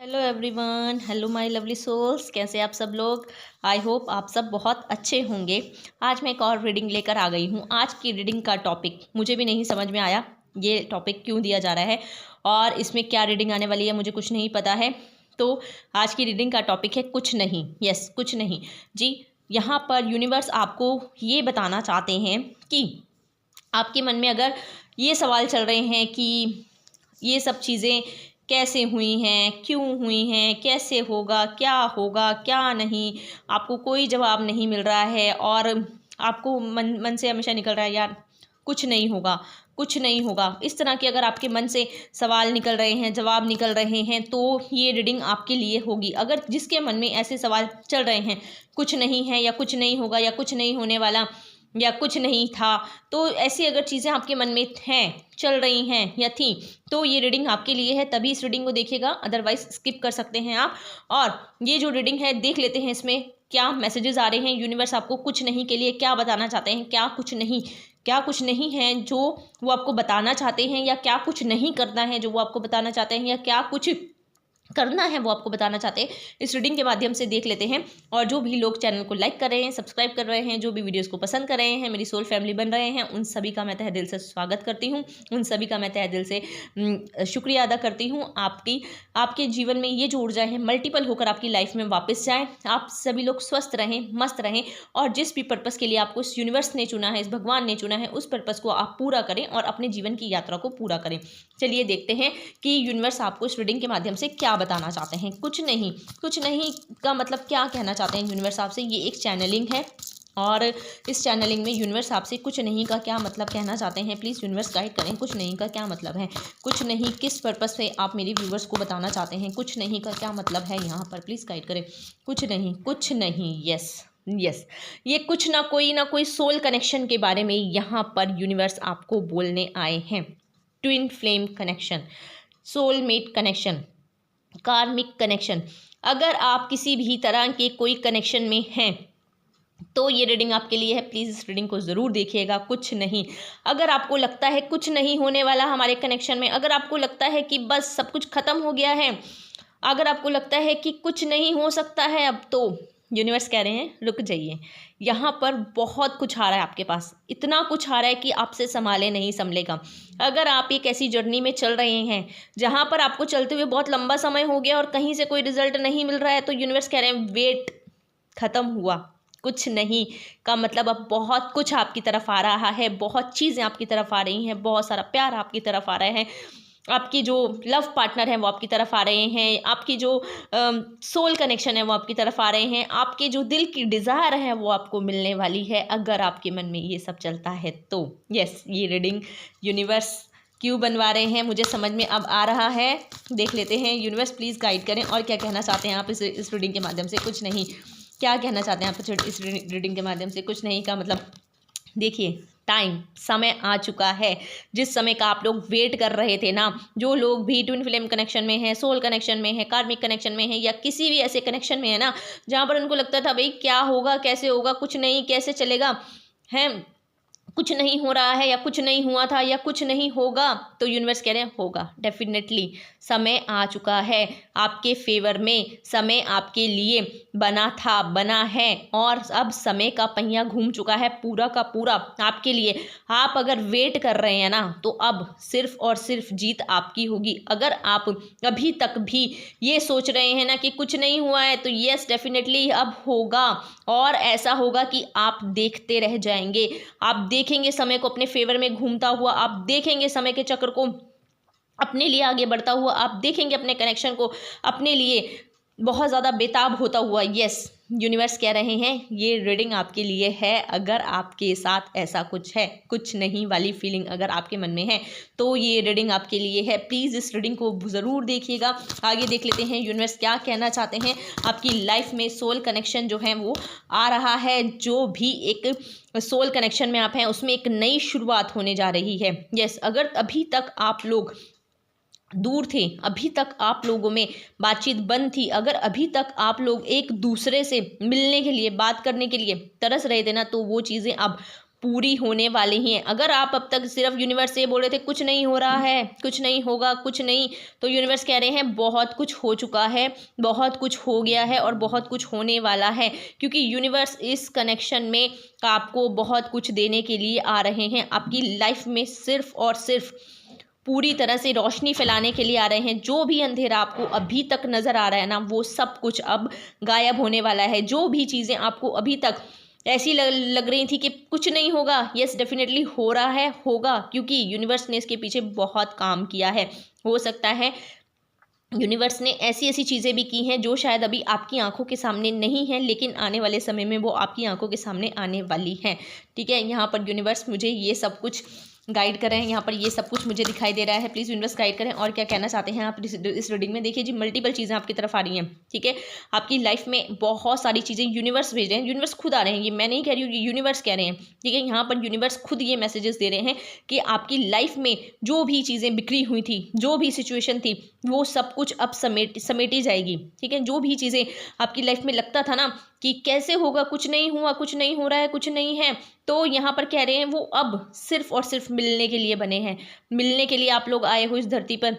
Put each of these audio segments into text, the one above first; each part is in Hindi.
Hello everyone, hello my lovely souls. कैसे आप सब लोग? आई होप आप सब बहुत अच्छे होंगे। आज मैं एक और रीडिंग लेकर आ गई हूँ। आज की रीडिंग का टॉपिक मुझे भी नहीं समझ में आया, ये टॉपिक क्यों दिया जा रहा है और इसमें क्या रीडिंग आने वाली है मुझे कुछ नहीं पता है। तो आज की रीडिंग का टॉपिक है कुछ नहीं। यस, कुछ नहीं जी। यहाँ पर यूनिवर्स आपको ये बताना चाहते हैं कि आपके मन में अगर ये सवाल चल रहे हैं कि ये सब चीज़ें कैसे हुई हैं, क्यों हुई हैं, कैसे होगा क्या नहीं, आपको कोई जवाब नहीं मिल रहा है और आपको मन से हमेशा निकल रहा है यार कुछ नहीं होगा, कुछ नहीं होगा। इस तरह के अगर आपके मन से सवाल निकल रहे हैं, जवाब निकल रहे हैं, तो ये रीडिंग आपके लिए होगी। अगर जिसके मन में ऐसे सवाल चल रहे हैं, कुछ नहीं है या कुछ नहीं होगा या कुछ नहीं होने वाला या कुछ नहीं था, तो ऐसी अगर चीज़ें आपके मन में हैं, चल रही हैं या थी, तो ये रीडिंग आपके लिए है। तभी इस रीडिंग को देखिएगा, अदरवाइज स्किप कर सकते हैं आप। और ये जो रीडिंग है देख लेते हैं इसमें क्या मैसेजेस आ रहे हैं। यूनिवर्स आपको कुछ नहीं के लिए क्या बताना चाहते हैं, क्या कुछ नहीं है जो वो आपको बताना चाहते हैं, या क्या कुछ नहीं करना है जो वो आपको बताना चाहते हैं, या क्या कुछ करना है वो आपको बताना चाहते हैं। इस रीडिंग के माध्यम से देख लेते हैं। और जो भी लोग चैनल को लाइक कर रहे हैं, सब्सक्राइब कर रहे हैं, जो भी वीडियोस को पसंद कर रहे हैं, मेरी सोल फैमिली बन रहे हैं, उन सभी का मैं तहे दिल से स्वागत करती हूँ। उन सभी का मैं तहे दिल से शुक्रिया अदा करती हूँ। आपके जीवन में ये जो ऊर्जा है मल्टीपल होकर आपकी लाइफ में वापस जाए। आप सभी लोग स्वस्थ रहें, मस्त रहें, और जिस भी पर्पज़ के लिए आपको इस यूनिवर्स ने चुना है, इस भगवान ने चुना है, उस पर्पज़ को आप पूरा करें और अपने जीवन की यात्रा को पूरा करें। चलिए देखते हैं कि यूनिवर्स आपको इस रीडिंग के माध्यम से क्या बताना चाहते हैं। कुछ नहीं का मतलब क्या कहना चाहते हैं यूनिवर्स आपसे। ये एक चैनलिंग है और इस चैनलिंग में यूनिवर्स आपसे कुछ नहीं का क्या मतलब कहना चाहते हैं, प्लीज़ यूनिवर्स गाइड करें। कुछ नहीं का क्या मतलब है, कुछ नहीं किस पर्पज़ से आप मेरे व्यूवर्स को बताना चाहते हैं, कुछ नहीं का क्या मतलब है यहाँ पर, प्लीज़ गाइड करें। कुछ नहीं। यस, ये कुछ ना कोई सोल कनेक्शन के बारे में यहाँ पर यूनिवर्स आपको बोलने आए हैं। Twin flame connection, soulmate connection, karmic connection. अगर आप किसी भी तरह के कोई कनेक्शन में हैं तो ये रीडिंग आपके लिए है। प्लीज़ इस रीडिंग को ज़रूर देखिएगा। कुछ नहीं, अगर आपको लगता है कुछ नहीं होने वाला हमारे कनेक्शन में, अगर आपको लगता है कि बस सब कुछ ख़त्म हो गया है, अगर आपको लगता है कि कुछ नहीं हो सकता है अब, तो यूनिवर्स कह रहे हैं रुक जाइए। यहाँ पर बहुत कुछ आ रहा है आपके पास, इतना कुछ आ रहा है कि आपसे संभाले नहीं संभलेगा। अगर आप एक ऐसी जर्नी में चल रहे हैं जहाँ पर आपको चलते हुए बहुत लंबा समय हो गया और कहीं से कोई रिजल्ट नहीं मिल रहा है, तो यूनिवर्स कह रहे हैं वेट, ख़त्म हुआ। कुछ नहीं का मतलब अब बहुत कुछ आपकी तरफ आ रहा है, बहुत चीज़ें आपकी तरफ आ रही हैं, बहुत सारा प्यार आपकी तरफ आ रहा है, आपकी जो लव पार्टनर है वो आपकी तरफ आ रहे हैं, आपकी जो सोल कनेक्शन है वो आपकी तरफ आ रहे हैं, आपके जो दिल की डिज़ायर है वो आपको मिलने वाली है, अगर आपके मन में ये सब चलता है तो। यस, ये रीडिंग यूनिवर्स क्यों बनवा रहे हैं मुझे समझ में अब आ रहा है। देख लेते हैं यूनिवर्स प्लीज़ गाइड करें और क्या कहना चाहते हैं आप इस रीडिंग के माध्यम से। कुछ नहीं, क्या कहना चाहते हैं आप इस रीडिंग के माध्यम से। कुछ नहीं का मतलब देखिए, टाइम, समय आ चुका है। जिस समय का आप लोग वेट कर रहे थे ना, जो लोग भी ट्विन फ्लेम कनेक्शन में है, सोल कनेक्शन में है, कार्मिक कनेक्शन में है, या किसी भी ऐसे कनेक्शन में है ना जहाँ पर उनको लगता था भाई क्या होगा, कैसे होगा, कुछ नहीं कैसे चलेगा है, कुछ नहीं हो रहा है या कुछ नहीं हुआ था या कुछ नहीं होगा, तो यूनिवर्स कह रहे हैं होगा डेफिनेटली। समय आ चुका है आपके फेवर में, समय आपके लिए बना था, बना है, और अब समय का पहिया घूम चुका है पूरा का पूरा आपके लिए। आप अगर वेट कर रहे हैं ना, तो अब सिर्फ और सिर्फ जीत आपकी होगी। अगर आप अभी तक भी ये सोच रहे हैं ना कि कुछ नहीं हुआ है, तो यस डेफिनेटली अब होगा, और ऐसा होगा कि आप देखते रह जाएंगे। आप देखेंगे समय को अपने फेवर में घूमता हुआ, आप देखेंगे समय के चक्र को अपने लिए आगे बढ़ता हुआ, आप देखेंगे अपने कनेक्शन को अपने लिए बहुत ज़्यादा बेताब होता हुआ। यस, यूनिवर्स कह रहे हैं ये रीडिंग आपके लिए है। अगर आपके साथ ऐसा कुछ है, कुछ नहीं वाली फीलिंग अगर आपके मन में है, तो ये रीडिंग आपके लिए है। प्लीज़ इस रीडिंग को ज़रूर देखिएगा। आगे देख लेते हैं यूनिवर्स क्या कहना चाहते हैं। आपकी लाइफ में सोल कनेक्शन जो है वो आ रहा है। जो भी एक सोल कनेक्शन में आप हैं उसमें एक नई शुरुआत होने जा रही है। यस, अगर अभी तक आप लोग दूर थे, अभी तक आप लोगों में बातचीत बंद थी, अगर अभी तक आप लोग एक दूसरे से मिलने के लिए, बात करने के लिए तरस रहे थे ना, तो वो चीज़ें अब पूरी होने वाली ही हैं। अगर आप अब तक सिर्फ यूनिवर्स से बोल रहे थे कुछ नहीं हो रहा है, कुछ नहीं होगा, कुछ नहीं, तो यूनिवर्स कह रहे हैं बहुत कुछ हो चुका है, बहुत कुछ हो गया है और बहुत कुछ होने वाला है, क्योंकि यूनिवर्स इस कनेक्शन में आपको बहुत कुछ देने के लिए आ रहे हैं। आपकी लाइफ में सिर्फ और सिर्फ पूरी तरह से रोशनी फैलाने के लिए आ रहे हैं। जो भी अंधेरा आपको अभी तक नज़र आ रहा है ना, वो सब कुछ अब गायब होने वाला है। जो भी चीज़ें आपको अभी तक ऐसी लग रही थी कि कुछ नहीं होगा, यस डेफिनेटली हो रहा है, होगा, क्योंकि यूनिवर्स ने इसके पीछे बहुत काम किया है। हो सकता है यूनिवर्स ने ऐसी ऐसी चीज़ें भी की हैं जो शायद अभी आपकी आंखों के सामने नहीं है, लेकिन आने वाले समय में वो आपकी आंखों के सामने आने वाली हैं। ठीक है, यहाँ पर यूनिवर्स मुझे ये सब कुछ गाइड कर रहे हैं, यहाँ पर ये सब कुछ मुझे दिखाई दे रहा है। प्लीज़ यूनिवर्स गाइड करें और क्या कहना चाहते हैं आप इस रीडिंग में। देखिए जी, मल्टीपल चीज़ें आपकी तरफ आ रही हैं। ठीक है, आपकी लाइफ में बहुत सारी चीज़ें यूनिवर्स भेज रहे हैं, यूनिवर्स खुद आ रहे हैं, ये मैं नहीं कह रही हूँ, ये यूनिवर्स कह रहे हैं। ठीक है, यहाँ पर यूनिवर्स खुद ये मैसेजेस दे रहे हैं कि आपकी लाइफ में जो भी चीज़ें बिखरी हुई थी, जो भी सिचुएशन थी, वो सब कुछ अब समेटी जाएगी। ठीक है, जो भी चीज़ें आपकी लाइफ में लगता था ना कि कैसे होगा, कुछ नहीं हुआ, कुछ नहीं हो रहा है, कुछ नहीं है, तो यहाँ पर कह रहे हैं वो अब सिर्फ और सिर्फ मिलने के लिए बने हैं। मिलने के लिए आप लोग आए हो इस धरती पर।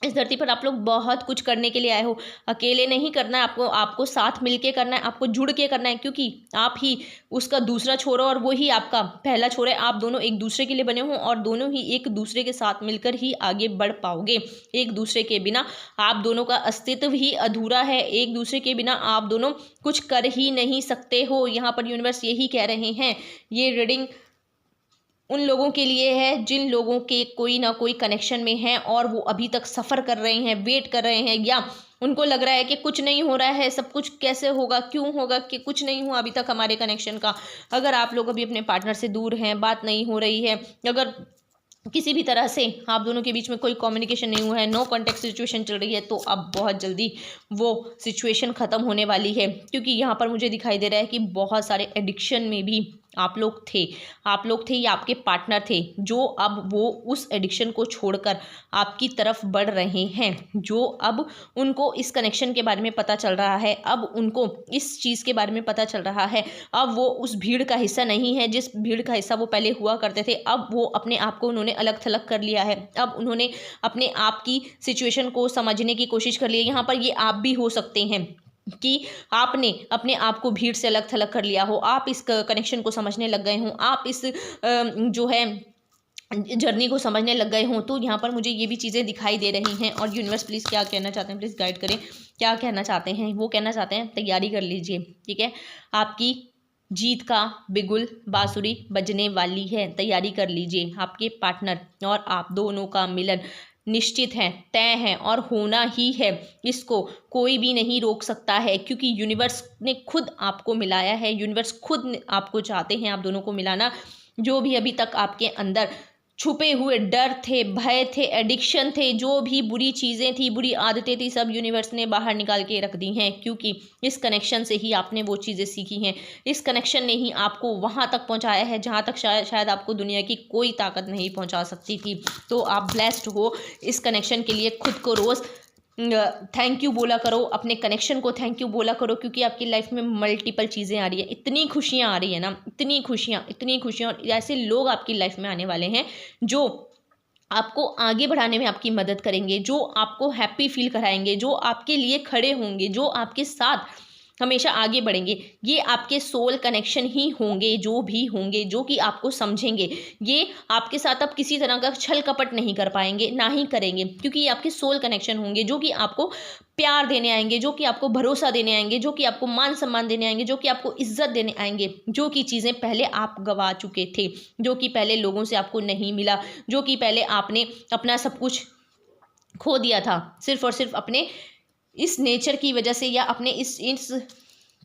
इस धरती पर आप लोग बहुत कुछ करने के लिए आए हो। अकेले नहीं करना है आपको साथ मिलके करना है, आपको जुड़ के करना है, क्योंकि आप ही उसका दूसरा छोरा और वो ही आपका पहला छोरा है। आप दोनों एक दूसरे के लिए बने हो और दोनों ही एक दूसरे के साथ मिलकर ही आगे बढ़ पाओगे। एक दूसरे के बिना आप दोनों का अस्तित्व ही अधूरा है। एक दूसरे के बिना आप दोनों कुछ कर ही नहीं सकते हो। यहाँ पर यूनिवर्स यही कह रहे हैं। ये रीडिंग उन लोगों के लिए है जिन लोगों के कोई ना कोई कनेक्शन में है और वो अभी तक सफ़र कर रहे हैं, वेट कर रहे हैं, या उनको लग रहा है कि कुछ नहीं हो रहा है, सब कुछ कैसे होगा, क्यों होगा, कि कुछ नहीं हुआ अभी तक हमारे कनेक्शन का। अगर आप लोग अभी अपने पार्टनर से दूर हैं, बात नहीं हो रही है, अगर किसी भी तरह से आप दोनों के बीच में कोई कम्युनिकेशन नहीं हुआ है, नो कॉन्टेक्ट सिचुएशन चल रही है, तो अब बहुत जल्दी वो सिचुएशन ख़त्म होने वाली है। क्योंकि यहाँ पर मुझे दिखाई दे रहा है कि बहुत सारे एडिक्शन में भी आप लोग थे या आपके पार्टनर थे, जो अब वो उस एडिक्शन को छोड़कर आपकी तरफ बढ़ रहे हैं। जो अब उनको इस कनेक्शन के बारे में पता चल रहा है, अब उनको इस चीज़ के बारे में पता चल रहा है। अब वो उस भीड़ का हिस्सा नहीं है जिस भीड़ का हिस्सा वो पहले हुआ करते थे। अब वो अपने आप को उन्होंने अलग थलग कर लिया है। अब उन्होंने अपने आप की सिचुएशन को समझने की कोशिश कर ली है। यहाँ पर ये आप भी हो सकते हैं कि आपने अपने आप को भीड़ से अलग थलग कर लिया हो, आप इस कनेक्शन को समझने लग गए हों, आप इस जो है जर्नी को समझने लग गए हों। तो यहाँ पर मुझे ये भी चीज़ें दिखाई दे रही हैं। और यूनिवर्स प्लीज़ क्या कहना चाहते हैं, प्लीज़ गाइड करें। क्या कहना चाहते हैं? वो कहना चाहते हैं तैयारी कर लीजिए। ठीक है, आपकी जीत का बिगुल बांसुरी बजने वाली है, तैयारी कर लीजिए। आपके पार्टनर और आप दोनों का मिलन निश्चित है, तय है और होना ही है। इसको कोई भी नहीं रोक सकता है, क्योंकि यूनिवर्स ने खुद आपको मिलाया है। यूनिवर्स खुद आपको चाहते हैं आप दोनों को मिलाना। जो भी अभी तक आपके अंदर छुपे हुए डर थे, भय थे, एडिक्शन थे, जो भी बुरी चीज़ें थी, बुरी आदतें थी, सब यूनिवर्स ने बाहर निकाल के रख दी हैं। क्योंकि इस कनेक्शन से ही आपने वो चीज़ें सीखी हैं। इस कनेक्शन ने ही आपको वहाँ तक पहुँचाया है जहाँ तक शायद आपको दुनिया की कोई ताकत नहीं पहुँचा सकती थी। तो आप ब्लेस्ड हो। इस कनेक्शन के लिए खुद को रोज़ थैंक यू बोला करो, अपने कनेक्शन को थैंक यू बोला करो, क्योंकि आपकी लाइफ में मल्टीपल चीज़ें आ रही है। इतनी खुशियाँ आ रही है ना, इतनी खुशियाँ और ऐसे लोग आपकी लाइफ में आने वाले हैं जो आपको आगे बढ़ाने में आपकी मदद करेंगे, जो आपको हैप्पी फील कराएंगे, जो आपके लिए खड़े होंगे, जो आपके साथ हमेशा आगे बढ़ेंगे। ये आपके सोल कनेक्शन ही होंगे, जो भी होंगे, जो कि आपको समझेंगे। ये आपके साथ अब किसी तरह का छल कपट नहीं कर पाएंगे, ना ही करेंगे, क्योंकि ये आपके सोल कनेक्शन होंगे, जो कि आपको प्यार देने आएंगे, जो कि आपको भरोसा देने आएंगे, जो कि आपको मान सम्मान देने आएंगे, जो कि आपको इज्जत देने आएंगे। जो कि चीज़ें पहले आप गवा चुके थे, जो कि पहले लोगों से आपको नहीं मिला, जो कि पहले आपने अपना सब कुछ खो दिया था, सिर्फ और सिर्फ अपने इस नेचर की वजह से, या अपने इस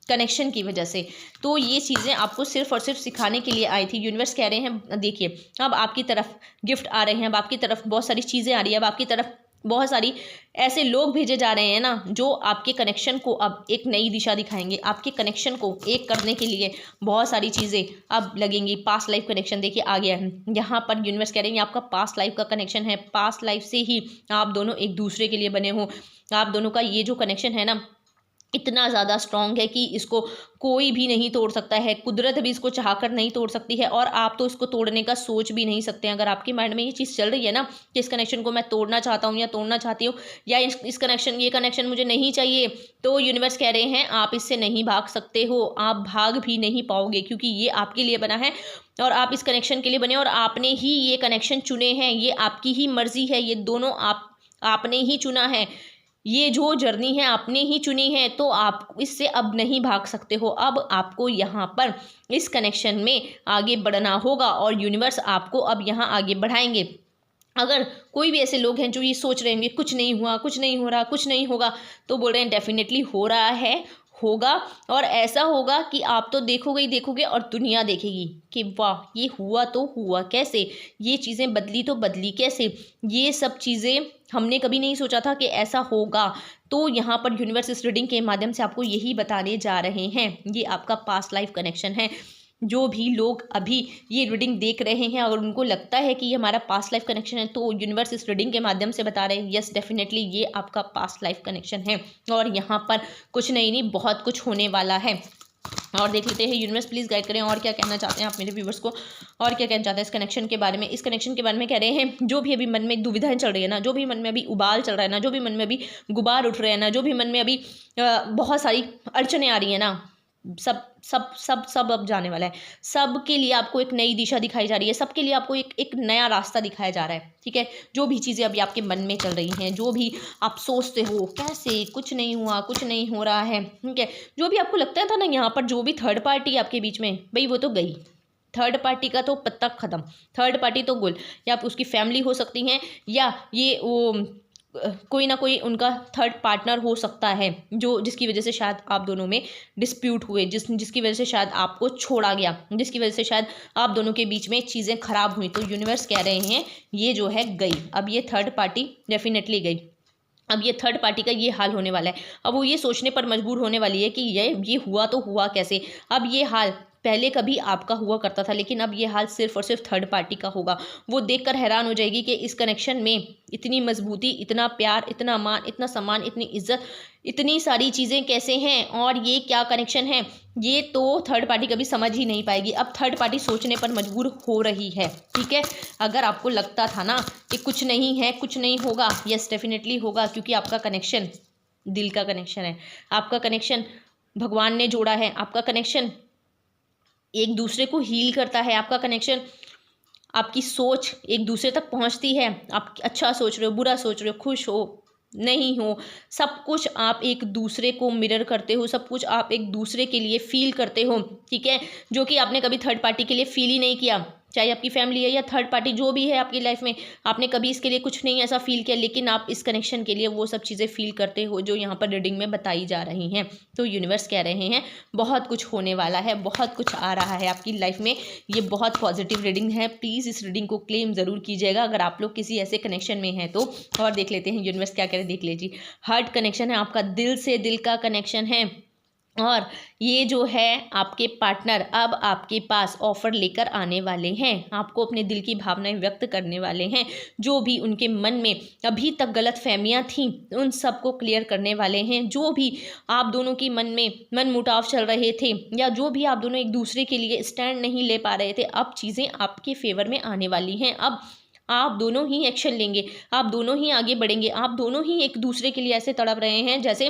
कनेक्शन की वजह से। तो ये चीज़ें आपको सिर्फ और सिर्फ सिखाने के लिए आई थी। यूनिवर्स कह रहे हैं देखिए, अब आपकी तरफ गिफ्ट आ रहे हैं, अब आपकी तरफ बहुत सारी चीज़ें आ रही है, अब आपकी तरफ बहुत सारी ऐसे लोग भेजे जा रहे हैं ना, जो आपके कनेक्शन को अब एक नई दिशा दिखाएंगे। आपके कनेक्शन को एक करने के लिए बहुत सारी चीज़ें अब लगेंगी। पास्ट लाइफ कनेक्शन देखिए आ गया है यहाँ पर। यूनिवर्स कह रहे हैं आपका पास्ट लाइफ का कनेक्शन है। पास्ट लाइफ से ही आप दोनों एक दूसरे के लिए बने हो। आप दोनों का ये जो कनेक्शन है ना, इतना ज़्यादा स्ट्रॉन्ग है कि इसको कोई भी नहीं तोड़ सकता है, कुदरत भी इसको चाहकर नहीं तोड़ सकती है, और आप तो इसको तोड़ने का सोच भी नहीं सकते हैं। अगर आपके माइंड में ये चीज़ चल रही है ना कि इस कनेक्शन को मैं तोड़ना चाहता हूँ या तोड़ना चाहती हूँ, या इस कनेक्शन ये कनेक्शन मुझे नहीं चाहिए, तो यूनिवर्स कह रहे हैं आप इससे नहीं भाग सकते हो, आप भाग भी नहीं पाओगे, क्योंकि ये आपके लिए बना है और आप इस कनेक्शन के लिए बने और आपने ही ये कनेक्शन चुने हैं, ये आपकी ही मर्जी है, ये दोनों आपने ही चुना है, ये जो जर्नी है आपने ही चुनी है, तो आप इससे अब नहीं भाग सकते हो। अब आपको यहाँ पर इस कनेक्शन में आगे बढ़ना होगा और यूनिवर्स आपको अब यहाँ आगे बढ़ाएंगे। अगर कोई भी ऐसे लोग हैं जो ये सोच रहे हैं कुछ नहीं हुआ, कुछ नहीं हो रहा, कुछ नहीं होगा, तो बोल रहे हैं डेफिनेटली हो रहा है, होगा, और ऐसा होगा कि आप तो देखोगे ही देखोगे और दुनिया देखेगी कि वाह ये हुआ तो हुआ कैसे, ये चीज़ें बदली तो बदली कैसे, ये सब चीज़ें हमने कभी नहीं सोचा था कि ऐसा होगा। तो यहाँ पर यूनिवर्स इस रीडिंग के माध्यम से आपको यही बताने जा रहे हैं, ये आपका पास्ट लाइफ कनेक्शन है। जो भी लोग अभी ये रीडिंग देख रहे हैं अगर उनको लगता है कि ये हमारा पास्ट लाइफ कनेक्शन है, तो यूनिवर्स इस रीडिंग के माध्यम से बता रहे हैं यस डेफिनेटली ये आपका पास्ट लाइफ कनेक्शन है और यहाँ पर कुछ नहीं बहुत कुछ होने वाला है। और देख लेते हैं यूनिवर्स प्लीज़ गाइड करें और क्या कहना चाहते हैं आप मेरे व्यूवर्स को, और क्या कहना चाहते हैं इस कनेक्शन के बारे में। इस कनेक्शन के बारे में कह रहे हैं जो भी अभी मन में दुविधाएं चल रही है ना, जो भी मन में अभी उबाल चल रहा है ना, जो भी मन में अभी गुबार उठ रहे हैं ना, जो भी मन में अभी बहुत सारी अड़चने आ रही है ना, सब सब सब सब अब जाने वाला है। सब के लिए आपको एक नई दिशा दिखाई जा रही है, सबके लिए आपको एक नया रास्ता दिखाया जा रहा है। ठीक है, जो भी चीज़ें अभी आपके मन में चल रही हैं, जो भी आप सोचते हो कैसे कुछ नहीं हुआ, कुछ नहीं हो रहा है, ठीक है, जो भी आपको लगता था ना यहाँ पर जो भी थर्ड पार्टी आपके बीच में, भाई वो तो गई, थर्ड पार्टी का तो पत्ता खत्म, थर्ड पार्टी तो गुल, या आप उसकी फैमिली हो सकती हैं या ये वो कोई ना कोई उनका थर्ड पार्टनर हो सकता है जो जिसकी वजह से शायद आप दोनों में डिस्प्यूट हुए, जिसकी वजह से शायद आपको छोड़ा गया, जिसकी वजह से शायद आप दोनों के बीच में चीज़ें खराब हुई। तो यूनिवर्स कह रहे हैं ये जो है गई, अब ये थर्ड पार्टी डेफिनेटली गई। अब ये थर्ड पार्टी का ये हाल होने वाला है, अब वो ये सोचने पर मजबूर होने वाली है कि ये हुआ तो हुआ कैसे। अब ये हाल पहले कभी आपका हुआ करता था, लेकिन अब ये हाल सिर्फ और सिर्फ थर्ड पार्टी का होगा। वो देखकर हैरान हो जाएगी कि इस कनेक्शन में इतनी मजबूती, इतना प्यार, इतना मान, इतना सम्मान, इतनी इज्जत, इतनी सारी चीज़ें कैसे हैं और ये क्या कनेक्शन है, ये तो थर्ड पार्टी कभी समझ ही नहीं पाएगी। अब थर्ड पार्टी सोचने पर मजबूर हो रही है। ठीक है, अगर आपको लगता था ना कि कुछ नहीं है, कुछ नहीं होगा, यस डेफिनेटली होगा, क्योंकि आपका कनेक्शन दिल का कनेक्शन है, आपका कनेक्शन भगवान ने जोड़ा है, आपका कनेक्शन एक दूसरे को हील करता है, आपका कनेक्शन आपकी सोच एक दूसरे तक पहुंचती है। आप अच्छा सोच रहे हो, बुरा सोच रहे हो, खुश हो, नहीं हो, सब कुछ आप एक दूसरे को मिरर करते हो, सब कुछ आप एक दूसरे के लिए फील करते हो। ठीक है, जो कि आपने कभी थर्ड पार्टी के लिए फील ही नहीं किया, चाहे आपकी फैमिली है या थर्ड पार्टी जो भी है आपकी लाइफ में, आपने कभी इसके लिए कुछ नहीं ऐसा फील किया, लेकिन आप इस कनेक्शन के लिए वो सब चीज़ें फील करते हो जो यहाँ पर रीडिंग में बताई जा रही हैं। तो यूनिवर्स कह रहे हैं बहुत कुछ होने वाला है, बहुत कुछ आ रहा है आपकी लाइफ में, ये बहुत पॉजिटिव रीडिंग है। प्लीज़ इस रीडिंग को क्लेम ज़रूर कीजिएगा अगर आप लोग किसी ऐसे कनेक्शन में हैं तो। और देख लेते हैं यूनिवर्स क्या कह रहे हैं, देख लीजिए। हार्ट कनेक्शन है आपका, दिल से दिल का कनेक्शन है, और ये जो है आपके पार्टनर अब आपके पास ऑफ़र लेकर आने वाले हैं, आपको अपने दिल की भावनाएं व्यक्त करने वाले हैं। जो भी उनके मन में अभी तक गलत फहमियाँ थीं उन सब को क्लियर करने वाले हैं। जो भी आप दोनों की मन में मन मुटाव चल रहे थे या जो भी आप दोनों एक दूसरे के लिए स्टैंड नहीं ले पा रहे थे, अब चीज़ें आपके फेवर में आने वाली हैं। अब आप दोनों ही एक्शन लेंगे, आप दोनों ही आगे बढ़ेंगे, आप दोनों ही एक दूसरे के लिए ऐसे तड़प रहे हैं जैसे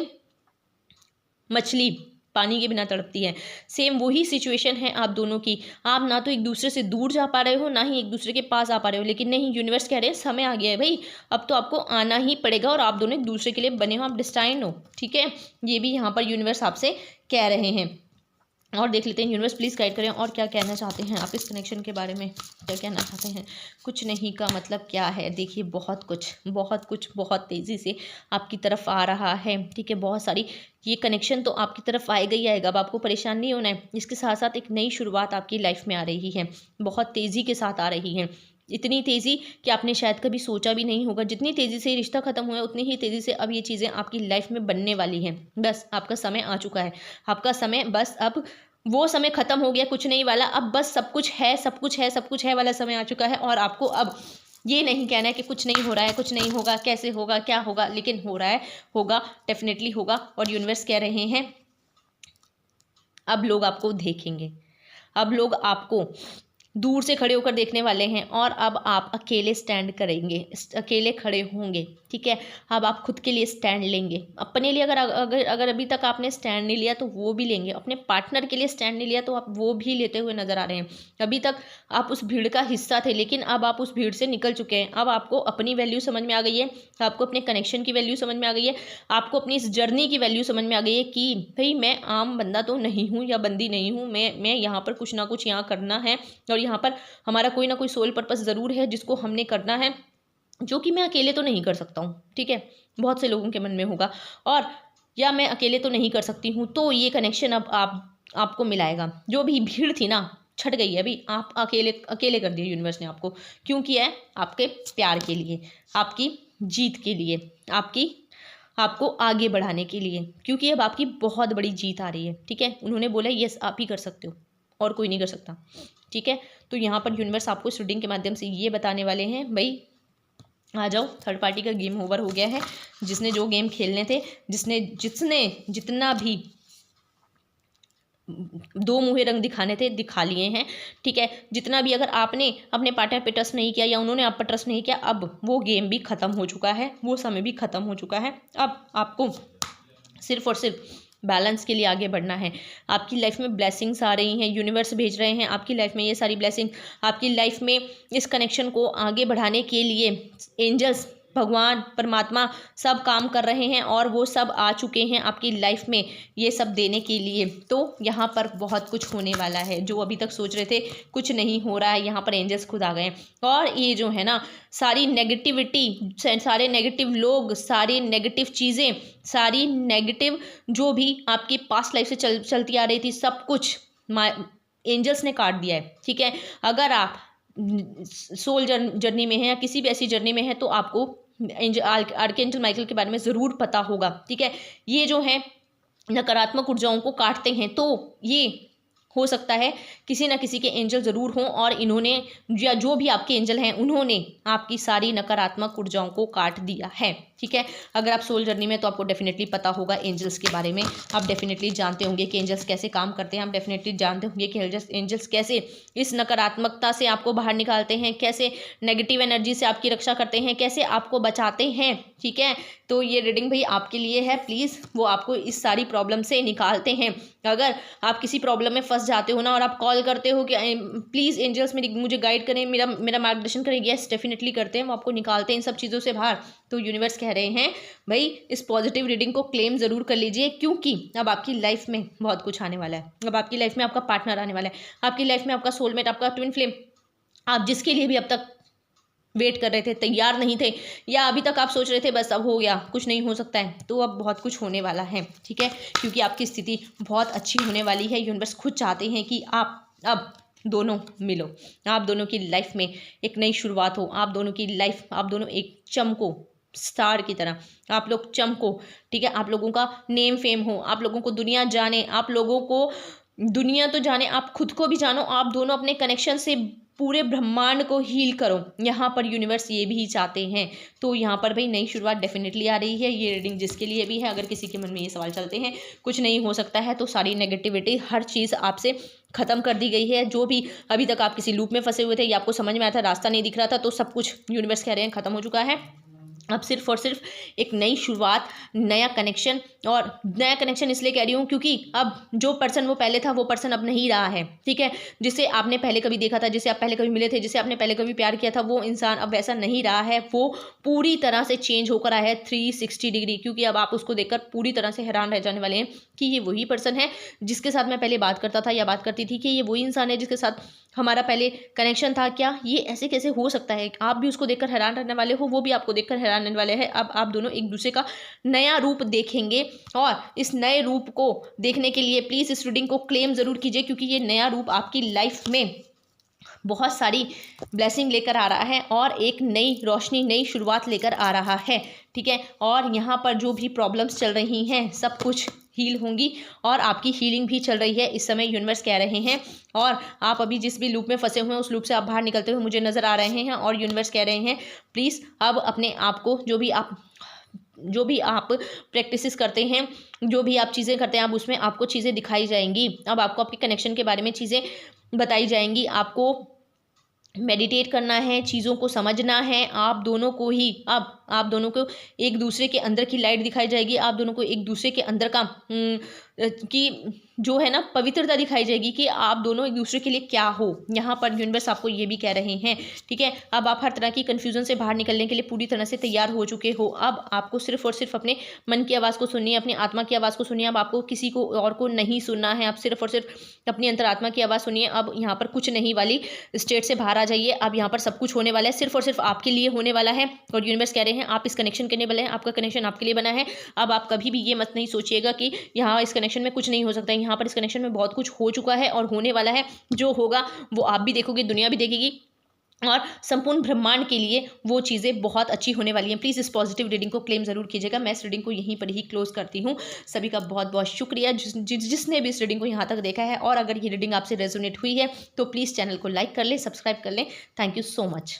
मछली पानी के बिना तड़पती है। सेम वही सिचुएशन है आप दोनों की। आप ना तो एक दूसरे से दूर जा पा रहे हो, ना ही एक दूसरे के पास आ पा रहे हो, लेकिन नहीं, यूनिवर्स कह रहे हैं समय आ गया है भाई, अब तो आपको आना ही पड़ेगा और आप दोनों एक दूसरे के लिए बने हो, आप डिस्टाइन हो। ठीक है, ये भी यहाँ पर यूनिवर्स आपसे कह रहे हैं। और देख लेते हैं यूनिवर्स प्लीज़ गाइड करें और क्या कहना चाहते हैं आप इस कनेक्शन के बारे में, क्या कहना चाहते हैं। कुछ नहीं का मतलब क्या है, देखिए बहुत कुछ बहुत तेज़ी से आपकी तरफ आ रहा है। ठीक है, बहुत सारी ये कनेक्शन तो आपकी तरफ आएगा ही आएगा, अब आपको परेशान नहीं होना है। इसके साथ साथ एक नई शुरुआत आपकी लाइफ में आ रही है, बहुत तेज़ी के साथ आ रही है, इतनी तेज़ी कि आपने शायद कभी सोचा भी नहीं होगा। जितनी तेज़ी से रिश्ता ख़त्म हुआ है उतनी ही तेज़ी से अब ये चीज़ें आपकी लाइफ में बनने वाली हैं। बस आपका समय आ चुका है, आपका समय बस अब वो समय ख़त्म हो गया, कुछ नहीं वाला, अब बस सब कुछ है, सब कुछ है, सब कुछ है वाला समय आ चुका है। और आपको अब ये नहीं कहना है कि कुछ नहीं हो रहा है, कुछ नहीं होगा, कैसे होगा, क्या होगा, लेकिन हो रहा है, होगा, डेफिनेटली होगा। और यूनिवर्स कह रहे हैं अब लोग आपको देखेंगे, अब लोग आपको दूर से खड़े होकर देखने वाले हैं, और अब आप अकेले स्टैंड करेंगे, अकेले खड़े होंगे, ठीक है। अब आप खुद के लिए स्टैंड लेंगे, अपने लिए। अगर अगर अगर अभी तक आपने स्टैंड नहीं लिया तो वो भी लेंगे, अपने पार्टनर के लिए स्टैंड नहीं लिया तो आप वो भी लेते हुए नजर आ रहे हैं। अभी तक आप उस भीड़ का हिस्सा थे, लेकिन अब आप उस भीड़ से निकल चुके हैं। अब आपको अपनी वैल्यू समझ में आ गई है, आपको अपने कनेक्शन की वैल्यू समझ में आ गई है, आपको अपनी इस जर्नी की वैल्यू समझ में आ गई है कि भाई मैं आम बंदा तो नहीं हूँ या बंदी नहीं हूँ, मैं यहाँ पर कुछ ना कुछ यहाँ करना है, और यहाँ पर हमारा कोई ना कोई सोल पर्पस ज़रूर है जिसको हमने करना है, जो कि मैं अकेले तो नहीं कर सकता हूँ, ठीक है। बहुत से लोगों के मन में होगा, और या मैं अकेले तो नहीं कर सकती हूँ, तो ये कनेक्शन अब आपको मिलाएगा। जो भी भीड़ थी ना, छट गई है अभी, आप अकेले अकेले कर दिया यूनिवर्स ने आपको। क्यों किया है? आपके प्यार के लिए, आपकी जीत के लिए, आपको आगे बढ़ाने के लिए, क्योंकि अब आपकी बहुत बड़ी जीत आ रही है, ठीक है। उन्होंने बोला यस आप ही कर सकते हो, और कोई नहीं कर सकता, ठीक है। तो यहाँ पर यूनिवर्स आपको इस रीडिंग के माध्यम से ये बताने वाले हैं, भाई आ जाओ, थर्ड पार्टी का गेम ओवर हो गया है। जिसने जो गेम खेलने थे, जिसने जितना भी दो मुँहे रंग दिखाने थे दिखा लिए हैं, ठीक है। जितना भी अगर आपने अपने पार्टनर पे ट्रस्ट नहीं किया या उन्होंने आप पर ट्रस्ट नहीं किया, अब वो गेम भी ख़त्म हो चुका है, वो समय भी ख़त्म हो चुका है। अब आपको सिर्फ और सिर्फ बैलेंस के लिए आगे बढ़ना है। आपकी लाइफ में ब्लेसिंग्स आ रही हैं, यूनिवर्स भेज रहे हैं आपकी लाइफ में ये सारी ब्लेसिंग। आपकी लाइफ में इस कनेक्शन को आगे बढ़ाने के लिए एंजल्स, भगवान, परमात्मा सब काम कर रहे हैं, और वो सब आ चुके हैं आपकी लाइफ में ये सब देने के लिए। तो यहाँ पर बहुत कुछ होने वाला है। जो अभी तक सोच रहे थे कुछ नहीं हो रहा है, यहाँ पर एंजल्स खुद आ गए हैं। और ये जो है ना, सारी नेगेटिविटी, सारे नेगेटिव लोग, सारी नेगेटिव चीज़ें, सारी नेगेटिव जो भी आपकी पास्ट लाइफ से चलती आ रही थी, सब कुछ एंजल्स ने काट दिया है, ठीक है। अगर आप सोल जर्नी में है या किसी भी ऐसी जर्नी में है, तो आपको आर्कएंजल माइकल के बारे में ज़रूर पता होगा, ठीक है। ये जो है नकारात्मक ऊर्जाओं को काटते हैं, तो ये हो सकता है किसी ना किसी के एंजल ज़रूर हों, और इन्होंने या जो भी आपके एंजल हैं उन्होंने आपकी सारी नकारात्मक ऊर्जाओं को काट दिया है, ठीक है। अगर आप सोल जर्नी में, तो आपको डेफिनेटली पता होगा एंजल्स के बारे में, आप डेफिनेटली जानते होंगे कि एंजल्स कैसे काम करते हैं, आप डेफिनेटली जानते होंगे कि एंजल्स कैसे इस नकारात्मकता से आपको बाहर निकालते हैं, कैसे नेगेटिव एनर्जी से आपकी रक्षा करते हैं, कैसे आपको बचाते हैं, ठीक है। तो ये रीडिंग भाई आपके लिए है, प्लीज़ वो आपको इस सारी प्रॉब्लम से निकालते हैं। अगर आप किसी प्रॉब्लम में फंस जाते हो ना, और आप कॉल करते हो कि प्लीज़ एंजल्स मुझे गाइड करें, मेरा मार्गदर्शन करें, यस डेफिनेटली करते हैं, वो आपको निकालते हैं इन सब चीज़ों से बाहर। तो यूनिवर्स कह रहे हैं भाई इस पॉजिटिव रीडिंग को क्लेम ज़रूर कर लीजिए, क्योंकि अब आपकी लाइफ में बहुत कुछ आने वाला है। अब आपकी लाइफ में आपका पार्टनर आने वाला है, आपकी लाइफ में आपका सोलमेट, आपका ट्विन फ्लेम, आप जिसके लिए भी अब तक वेट कर रहे थे, तैयार नहीं थे, या अभी तक आप सोच रहे थे बस अब हो गया, कुछ नहीं हो सकता है, तो अब बहुत कुछ होने वाला है, ठीक है। क्योंकि आपकी स्थिति बहुत अच्छी होने वाली है। यूनिवर्स खुद चाहते हैं कि आप अब दोनों मिलो, आप दोनों की लाइफ में एक नई शुरुआत हो, आप दोनों की लाइफ, आप दोनों एक चमको, स्टार की तरह आप लोग चमको, ठीक है। आप लोगों का नेम फेम हो, आप लोगों को दुनिया जाने, आप लोगों को दुनिया तो जाने, आप खुद को भी जानो, आप दोनों अपने कनेक्शन से पूरे ब्रह्मांड को हील करो। यहाँ पर यूनिवर्स ये भी चाहते हैं। तो यहाँ पर भाई नई शुरुआत डेफिनेटली आ रही है। ये रीडिंग जिसके लिए भी है, अगर किसी के मन में ये सवाल चलते हैं कुछ नहीं हो सकता है, तो सारी नेगेटिविटी, हर चीज़ आपसे ख़त्म कर दी गई है। जो भी अभी तक आप किसी लूप में फंसे हुए थे, या आपको समझ में आया था, रास्ता नहीं दिख रहा था, तो सब कुछ यूनिवर्स कह रहे हैं ख़त्म हो चुका है। अब सिर्फ और सिर्फ एक नई शुरुआत, नया कनेक्शन। और नया कनेक्शन इसलिए कह रही हूँ क्योंकि अब जो पर्सन वो पहले था, वो पर्सन अब नहीं रहा है, ठीक है। जिसे आपने पहले कभी देखा था, जिसे आप पहले कभी मिले थे, जिसे आपने पहले कभी प्यार किया था, वो इंसान अब वैसा नहीं रहा है। वो पूरी तरह से चेंज होकर आया है 360 डिग्री। क्योंकि अब आप उसको देखकर पूरी तरह से हैरान रह जाने वाले हैं कि ये वही पर्सन है जिसके साथ मैं पहले बात करता था या बात करती थी, कि ये वही इंसान है जिसके साथ हमारा पहले कनेक्शन था। क्या ये ऐसे कैसे हो सकता है? आप भी उसको देखकर हैरान रहने वाले हो, वो भी आपको देखकर हैरान रहने वाले हैं। अब आप दोनों एक दूसरे का नया रूप देखेंगे, और इस नए रूप को देखने के लिए प्लीज़ इस रीडिंग को क्लेम ज़रूर कीजिए, क्योंकि ये नया रूप आपकी लाइफ में बहुत सारी ब्लेसिंग लेकर आ रहा है, और एक नई रोशनी, नई शुरुआत लेकर आ रहा है, ठीक है। और यहाँ पर जो भी प्रॉब्लम्स चल रही हैं, सब कुछ हील होंगी और आपकी हीलिंग भी चल रही है इस समय, यूनिवर्स कह रहे हैं। और आप अभी जिस भी लूप में फंसे हुए हैं उस लूप से आप बाहर निकलते हुए मुझे नज़र आ रहे हैं। और यूनिवर्स कह रहे हैं प्लीज़ अब अपने आप को जो भी आप प्रैक्टिसेस करते हैं, जो भी आप चीज़ें करते हैं, आप उसमें आपको चीज़ें दिखाई जाएंगी। अब आपको आपके कनेक्शन के बारे में चीज़ें बताई जाएंगी। आपको मेडिटेट करना है, चीज़ों को समझना है। आप दोनों को ही अब आप दोनों को एक दूसरे के अंदर की लाइट दिखाई जाएगी। आप दोनों को एक दूसरे के अंदर का कि जो है ना पवित्रता दिखाई जाएगी कि आप दोनों एक दूसरे के लिए क्या हो। यहाँ पर यूनिवर्स आपको ये भी कह रहे हैं, ठीक है। अब आप हर तरह की कन्फ्यूजन से बाहर निकलने के लिए पूरी तरह से तैयार हो चुके हो। अब आपको सिर्फ और सिर्फ अपने मन की आवाज़ को सुननी है, अपनी आत्मा की आवाज़ को सुनिए। अब आपको किसी को और को नहीं सुनना है, आप सिर्फ और सिर्फ अपनी अंतरात्मा की आवाज़ सुनिए। अब यहाँ पर कुछ नहीं वाली स्टेट से बाहर आ जाइए। अब यहाँ पर सब कुछ होने वाला है, सिर्फ और सिर्फ आपके लिए होने वाला है। और यूनिवर्स कह रहे हैं आप इस कनेक्शन करने वाले हैं, आपका कनेक्शन आपके लिए बना है। अब आप कभी भी ये मत नहीं सोचिएगा कि यहाँ इस कनेक्शन में कुछ नहीं हो सकता है। यहाँ पर इस कनेक्शन में बहुत कुछ हो चुका है और होने वाला है। जो होगा वो आप भी देखोगे, दुनिया भी देखेगी और संपूर्ण ब्रह्मांड के लिए वो चीज़ें बहुत अच्छी होने वाली हैं। प्लीज़ इस पॉजिटिव रीडिंग को क्लेम ज़रूर कीजिएगा। मैं इस रीडिंग को यहीं पर ही क्लोज करती हूँ। सभी का बहुत बहुत शुक्रिया जिसने भी इस रीडिंग को यहाँ तक देखा है। और अगर ये रीडिंग आपसे रेजोनेट हुई है तो प्लीज़ चैनल को लाइक कर लें, सब्सक्राइब कर लें। Thank you so much.